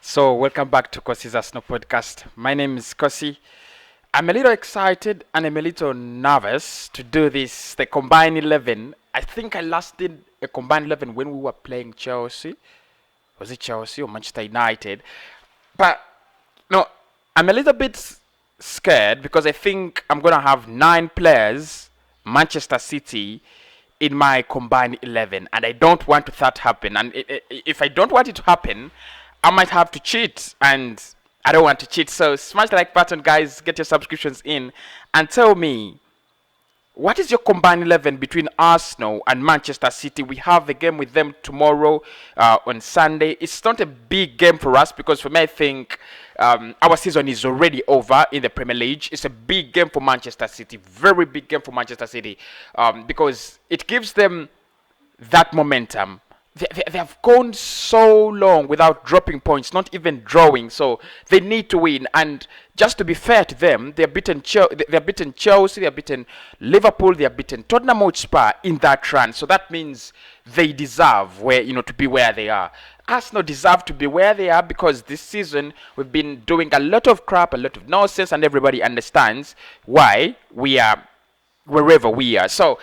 So, welcome back to Kosi's Arsenal podcast. My name is Kosi. I'm a little excited and I'm a little nervous to do this, the combined 11. I think I last did a combined 11 when we were playing Chelsea. Was it Chelsea or Manchester United? But, no, I'm a little bit scared because I think I'm going to have 9 players, Manchester City, in my combined 11. And I don't want that to happen. And if I don't want it to happen, I might have to cheat, and I don't want to cheat. So smash the like button, guys. Get your subscriptions in, and tell me, what is your combined 11 between Arsenal and Manchester City? We have a game with them tomorrow on Sunday. It's not a big game for us because for me, I think our season is already over in the Premier League. It's a big game for Manchester City, very big game for Manchester City, because it gives them that momentum. They have gone so long without dropping points, not even drawing. So they need to win. And just to be fair to them, they have beaten Chelsea, they have beaten Liverpool, they have beaten Tottenham Hotspur in that run. So that means they deserve to be where they are. Arsenal deserve to be where they are because this season we've been doing a lot of crap, a lot of nonsense, and everybody understands why we are wherever we are. So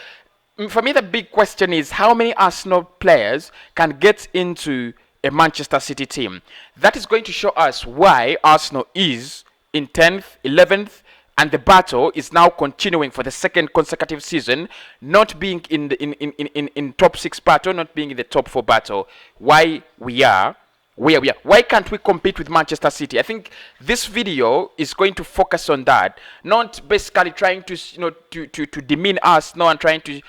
for me, the big question is how many Arsenal players can get into a Manchester City team. That is going to show us why Arsenal is in 10th, 11th, and the battle is now continuing for the second consecutive season, not being in the in top 6 battle, not being in the top 4 battle. Why we are where we are. Why can't we compete with Manchester City? I think this video is going to focus on that, not basically trying to to demean us, no, and trying to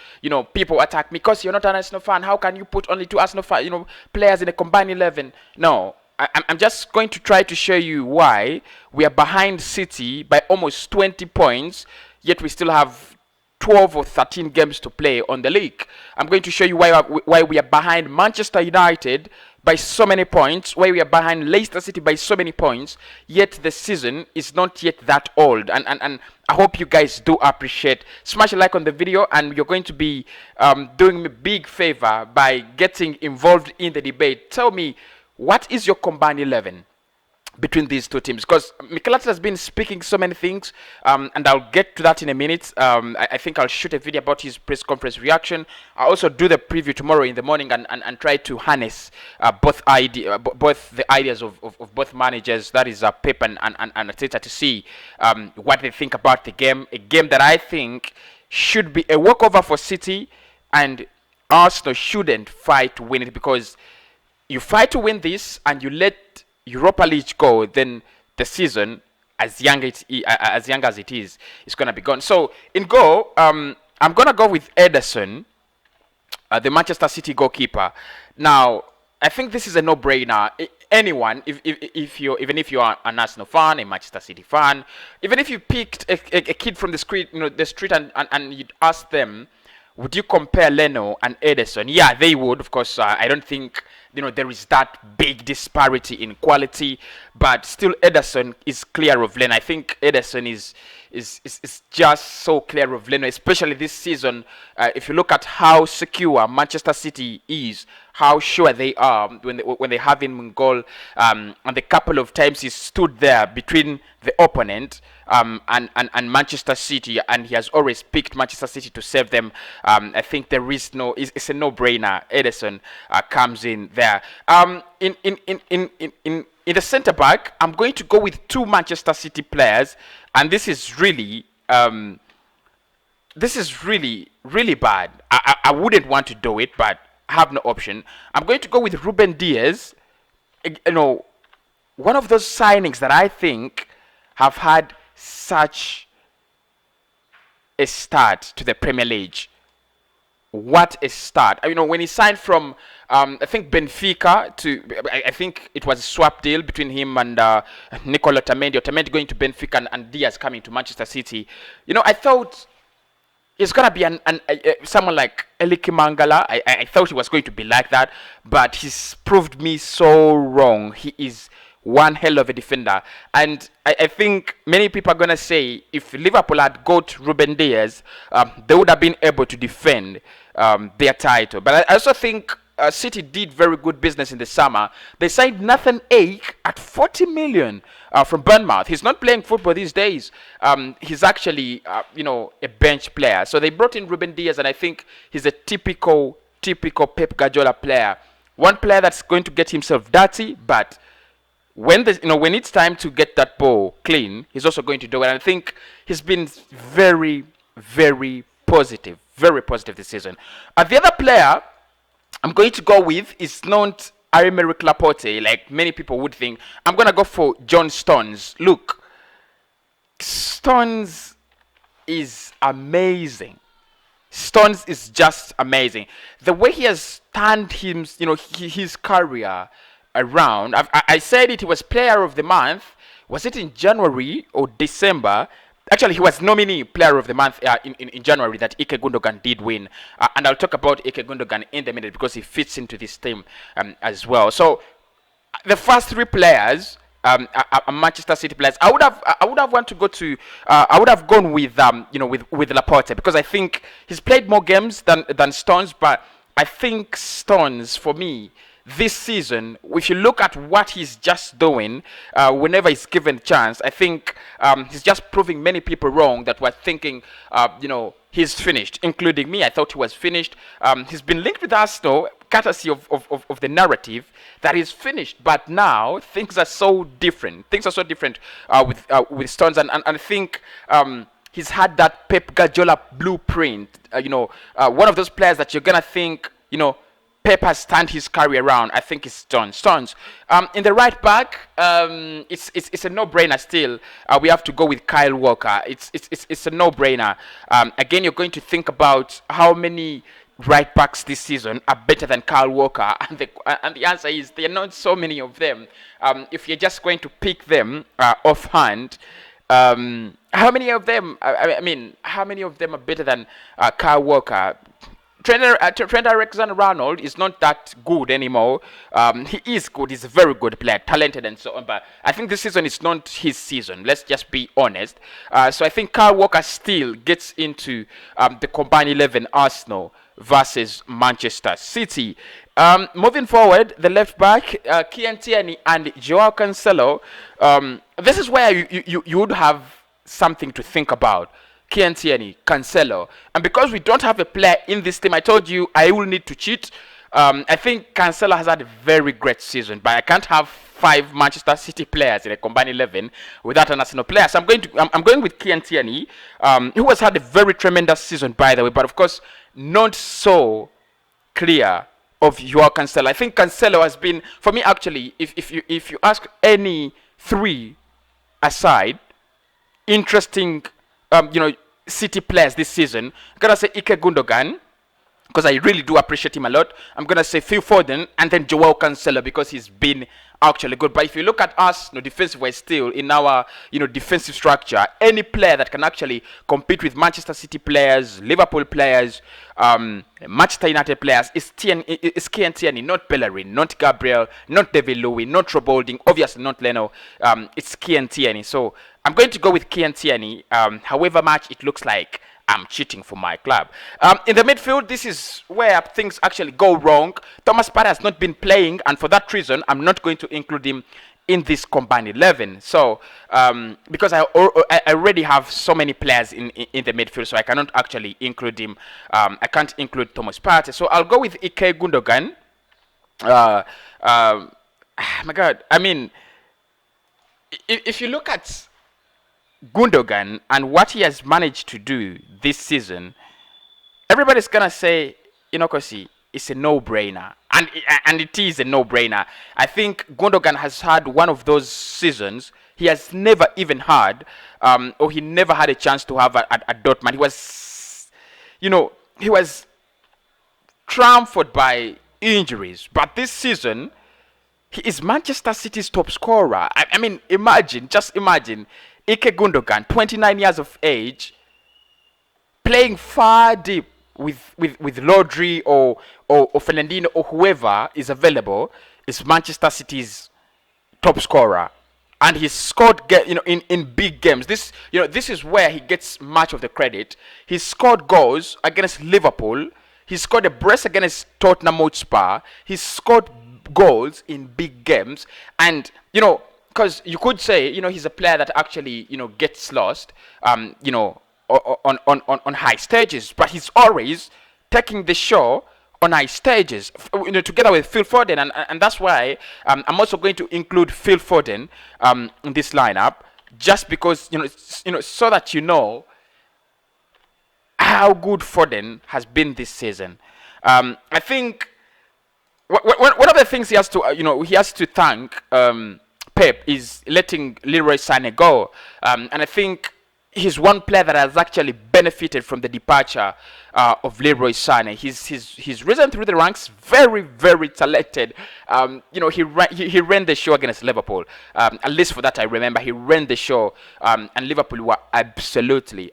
people attack me because you're not an Arsenal fan. How can you put only 2 Arsenal players in a combined 11? No, I'm just going to try to show you why we are behind City by almost 20 points, yet we still have 12 or 13 games to play on the league. I'm going to show you why we are behind Manchester United by so many points, why we are behind Leicester City by so many points, yet the season is not yet that old. And I hope you guys do appreciate. Smash a like on the video, and you're going to be doing me a big favor by getting involved in the debate. Tell me, what is your combined 11 between these 2 teams? Because Mikel Arteta has been speaking so many things, and I'll get to that in a minute. I think I'll shoot a video about his press conference reaction. I'll also do the preview tomorrow in the morning and try to harness both the ideas of both managers, that is Pep and Arteta, to see what they think about the game. A game that I think should be a walkover for City, and Arsenal shouldn't fight to win it, because you fight to win this and you let Europa League go, then the season, as young as it is going to be gone. So in goal, I'm going to go with Ederson, the Manchester City goalkeeper. Now, I think this is a no-brainer. Anyone, even if you're an Arsenal fan, a Manchester City fan, even if you picked a kid from the street, and you'd ask them, would you compare Leno and Ederson? Yeah, they would. Of course, I don't think there is that big disparity in quality, but still Ederson is clear of Leno. I think Ederson is just so clear of Leno, especially this season. If you look at how secure Manchester City is, how sure they are when they have him in goal, and the couple of times he stood there between the opponent and Manchester City, and he has always picked Manchester City to save them. I think there is it's a no-brainer. Ederson comes in there. In the centre back, I'm going to go with 2 Manchester City players, and this is really really bad. I wouldn't want to do it, but I have no option. I'm going to go with Ruben Diaz. One of those signings that I think have had such a start to the Premier League. What a start. When he signed from, I think, Benfica to, I think it was a swap deal between him and Nicola Otamendi. Otamendi going to Benfica and Diaz coming to Manchester City. I thought it's going to be someone like Eliki Mangala. I thought he was going to be like that, but he's proved me so wrong. He is one hell of a defender. And I think many people are going to say if Liverpool had got Ruben Diaz, they would have been able to defend their title. But I also think City did very good business in the summer. They signed Nathan Ake at 40 million from Bournemouth. He's not playing football these days. He's actually, a bench player. So they brought in Ruben Diaz, and I think he's a typical Pep Guardiola player. One player that's going to get himself dirty, but when when it's time to get that ball clean, he's also going to do it. And I think he's been very, very positive this season. The other player I'm going to go with is not Aymeric Laporte, like many people would think. I'm going to go for John Stones. Look, Stones is amazing. Stones is just amazing. The way he has turned his career around. I said it, he was player of the month. Was it in January or December? Actually, he was nominee player of the month in January that Ike Gundogan did win. And I'll talk about Ike Gundogan in a minute because he fits into this team as well. So the first three players are Manchester City players. I would have gone with with Laporte because I think he's played more games than Stones, but I think Stones, for me, this season, if you look at what he's just doing, whenever he's given a chance, I think he's just proving many people wrong that were thinking, he's finished, including me. I thought he was finished. He's been linked with Arsenal, courtesy of the narrative that he's finished. But now things are so different. Things are so different with Stones, and I think he's had that Pep Guardiola blueprint. One of those players that you're gonna think, Pep has turned his career around. I think it's John Stones. In the right back, it's a no-brainer still. We have to go with Kyle Walker. It's a no-brainer. Again, you're going to think about how many right backs this season are better than Kyle Walker, and the answer is there are not so many of them. If you're just going to pick them offhand, how many of them? How many of them are better than Kyle Walker? Trent Alexander-Arnold is not that good anymore. He is good. He's a very good player, talented and so on. But I think this season is not his season. Let's just be honest. So I think Kyle Walker still gets into the combined 11 Arsenal versus Manchester City. Moving forward, the left back, Kian Tierney and Joao Cancelo. This is where you would have something to think about. Kian Tierney, Cancelo. And because we don't have a player in this team, I told you I will need to cheat. I think Cancelo has had a very great season, but I can't have 5 Manchester City players in a combined 11 without an Arsenal player. So I'm going with Kian Tierney, who has had a very tremendous season, by the way, but of course not so clear of Joao Cancelo. I think Cancelo has been, for me actually, if you ask any 3 aside, interesting City players this season, I'm gonna say Ike Gundogan because I really do appreciate him a lot. I'm gonna say Phil Foden and then Joao Cancelo because he's been actually good. But if you look at us, defensive-wise still in our defensive structure, any player that can actually compete with Manchester City players, Liverpool players, Manchester United players is Kian Tierney, not Bellerin, not Gabriel, not David Louis, not Rob Holding, obviously not Leno. It's Kian Tierney. So I'm going to go with Kian Tierney, however much it looks like I'm cheating for my club. In the midfield, this is where things actually go wrong. Thomas Partey has not been playing, and for that reason, I'm not going to include him in this combined 11. So, because I already have so many players in the midfield, so I cannot actually include him. I can't include Thomas Partey. So I'll go with Ike Gundogan. My God, if you look at Gundogan and what he has managed to do this season, everybody's gonna say, Kosi, it's a no-brainer, and it is a no-brainer. I think Gundogan has had one of those seasons he has never even had, or he never had a chance to have at Dortmund. He was trampled by injuries, but this season he is Manchester City's top scorer. Just imagine. Ike Gundogan, 29 years of age, playing far deep with Rodri or Fernandinho or whoever is available, is Manchester City's top scorer, and he scored in big games. This is where he gets much of the credit. He scored goals against Liverpool. He scored a brace against Tottenham Hotspur. He scored goals in big games, and because you could say, he's a player that actually, gets lost, on high stages, but he's always taking the show on high stages, together with Phil Foden, and that's why I'm also going to include Phil Foden in this lineup, just because so that how good Foden has been this season. I think one of the things he has to thank Pep is letting Leroy Sané go, and I think he's one player that has actually benefited from the departure of Leroy Sané. He's risen through the ranks, very, very talented. He ran the show against Liverpool. At least for that I remember, he ran the show, and Liverpool were absolutely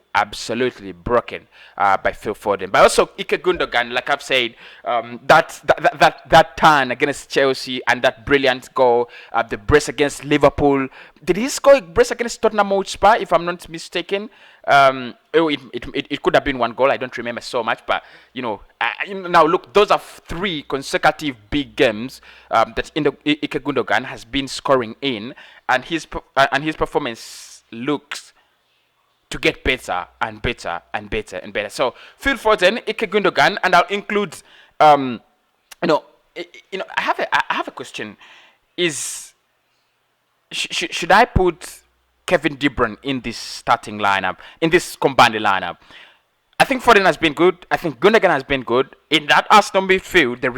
broken by Phil Foden. But also Ike Gundogan, like I've said, that turn against Chelsea and that brilliant goal, the brace against Liverpool. Did he score a brace against Tottenham Hotspur, if I'm not mistaken? It could have been one goal. I don't remember so much, but now look, those are 3 consecutive big games that Ike Gundogan has been scoring in, and his performance looks to get better and better and better and better. So Phil Foden, Ike Gundogan, and I'll include I have a question. Should I put Kevin De Bruyne in this starting lineup, in this combined lineup? I think Foden has been good. I think Gundogan has been good. In that Arsenal midfield, there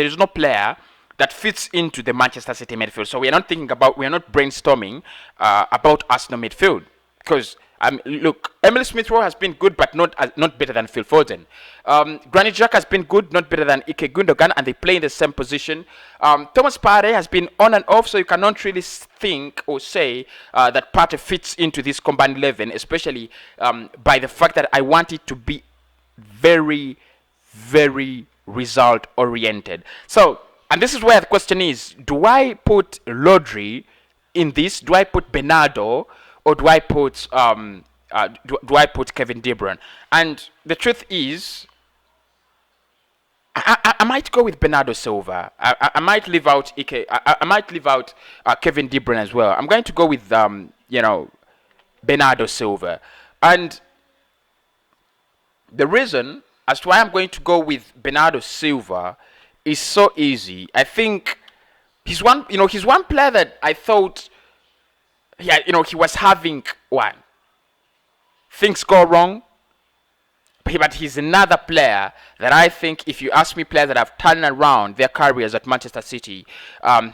is no player that fits into the Manchester City midfield. So we are not brainstorming about Arsenal midfield, because look, Emile Smith-Rowe has been good, but not better than Phil Foden. Granit Xhaka has been good, not better than Ike Gundogan, and they play in the same position. Thomas Partey has been on and off, so you cannot really think or say that Partey fits into this combined 11, especially by the fact that I want it to be very, very result-oriented. So, and this is where the question is, do I put Rodri in this? Do I put Bernardo? Or do I put Kevin De Bruyne? And the truth is, I might go with Bernardo Silva. I might leave out Ike. I might leave out Kevin De Bruyne as well. I'm going to go with Bernardo Silva. And the reason as to why I'm going to go with Bernardo Silva is so easy. I think he's one player that I thought, he was having things go wrong, but he's another player that I think, if you ask me, players that have turned around their careers at Manchester City,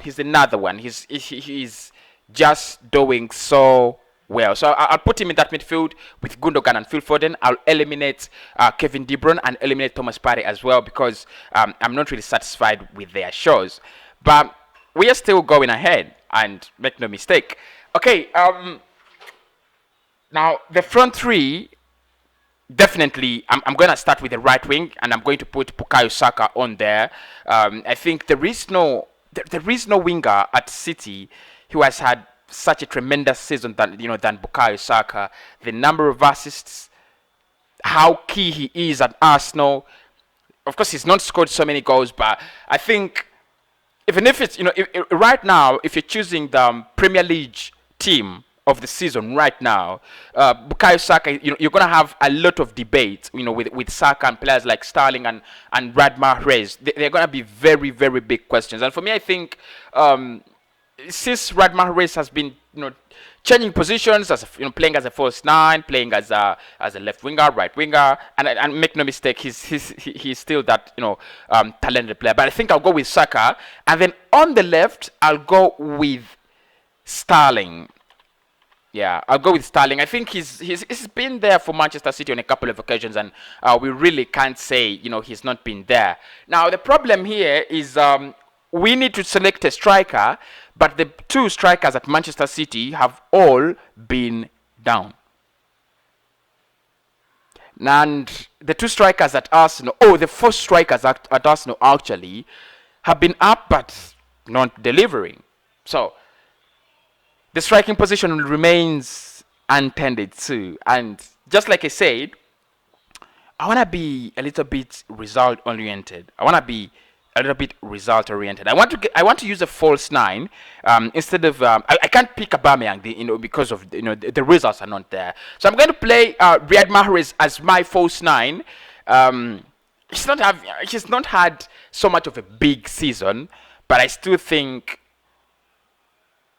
he's another one. He's just doing so well. So I'll put him in that midfield with Gundogan and Phil Foden. I'll eliminate Kevin De Bruyne and eliminate Thomas Partey as well, because I'm not really satisfied with their shows. But we are still going ahead, and make no mistake. Okay, now the front 3, definitely, I'm going to start with the right wing, and I'm going to put Bukayo Saka on there. I think there is no winger at City who has had such a tremendous season than Bukayo Saka. The number of assists, how key he is at Arsenal. Of course, he's not scored so many goals, but I think even if it's right now, if you're choosing the Premier League team of the season right now, Bukayo Saka, you're gonna have a lot of debate, with Saka and players like Sterling and Riyad Mahrez. They're gonna be very, very big questions. And for me, I think since Riyad Mahrez has been changing positions, as playing as a false 9, playing as a left winger, right winger, and make no mistake, he's still that talented player. But I think I'll go with Saka, and then on the left I'll go with Sterling. Yeah, I'll go with Sterling. I think he's been there for Manchester City on a couple of occasions, and we really can't say he's not been there. Now the problem here is we need to select a striker, but the 2 strikers at Manchester City have all been down. And the 2 strikers at Arsenal, the 4 strikers at Arsenal actually have been up but not delivering. So the striking position remains untended too. And just like I said, I want to be a little bit result oriented. I want to be a little bit result oriented. I want to use a false nine instead of I can't pick Aubameyang, because of the results are not there. So I'm going to play Riyad Mahrez as my false nine. He's not had so much of a big season, but I still think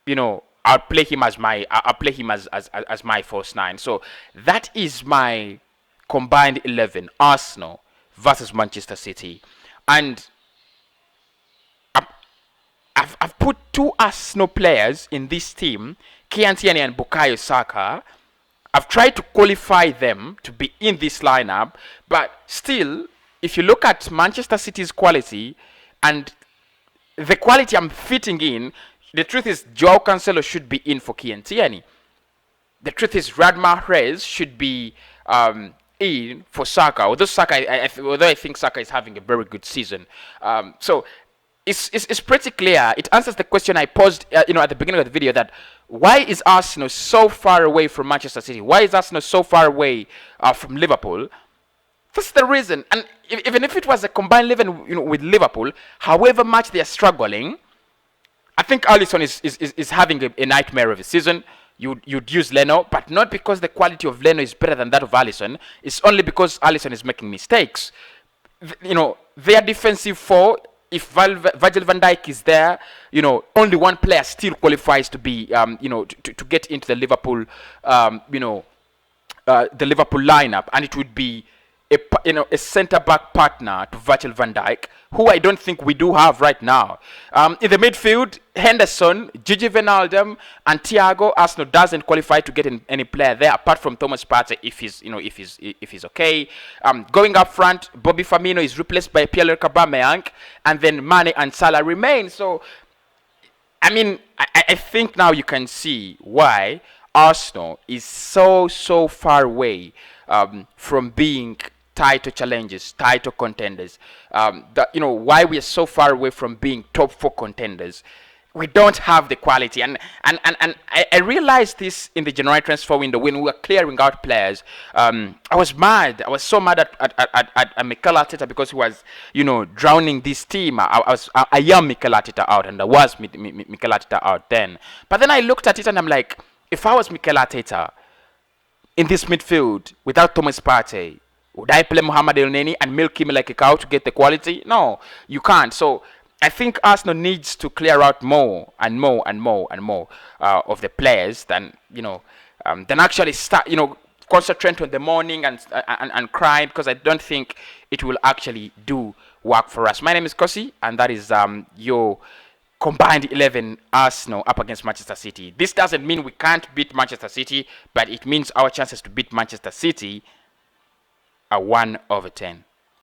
I'll play him as my false nine. So that is my combined 11: Arsenal versus Manchester City, and I've put two Arsenal players in this team, Kieran Tierney and Bukayo Saka. I've tried to qualify them to be in this lineup, but still, if you look at Manchester City's quality and the quality I'm fitting in, the truth is Joao Cancelo should be in for Kieran Tierney. The truth is Riyad Mahrez should be in for Saka. Although I think Saka is having a very good season, so it's pretty clear. It answers the question I posed, at the beginning of the video, that why is Arsenal so far away from Manchester City? Why is Arsenal so far away from Liverpool? That's the reason. And even if it was a combined 11, with Liverpool, however much they are struggling, I think Alisson is having a nightmare of a season. You'd use Leno, but not because the quality of Leno is better than that of Alisson. It's only because Alisson is making mistakes. Their defensive four, if Virgil van Dijk is there, only one player still qualifies to be, to get into the Liverpool, the Liverpool lineup, and it would be a centre-back partner to Virgil van Dijk, who I don't think we do have right now. In the midfield, Henderson, Gigi Wijnaldum, and Thiago. Arsenal doesn't qualify to get in any player there apart from Thomas Partey if he's okay. Going up front, Bobby Firmino is replaced by Pierre-Emerick Aubameyang, and then Mane and Salah remain. So, I think now you can see why Arsenal is so far away from being title challengers, title contenders. Why we are so far away from being top 4 contenders. We don't have the quality, and I realized this in the January transfer window when we were clearing out players. I was mad. I was so mad at Mikel Arteta because he was, drowning this team. I am Mikel Arteta out, and I was Mikel Arteta out then. But then I looked at it and I'm like, if I was Mikel Arteta in this midfield without Thomas Partey, would I play Mohamed Elneny and milk him like a cow to get the quality? No, you can't. So I think Arsenal needs to clear out more and more of the players than actually start concentrate on the morning and cry, because I don't think it will actually do work for us. My name is Kosi, and that is your combined 11 Arsenal up against Manchester City. This doesn't mean we can't beat Manchester City, but it means our chances to beat Manchester City are 1/10.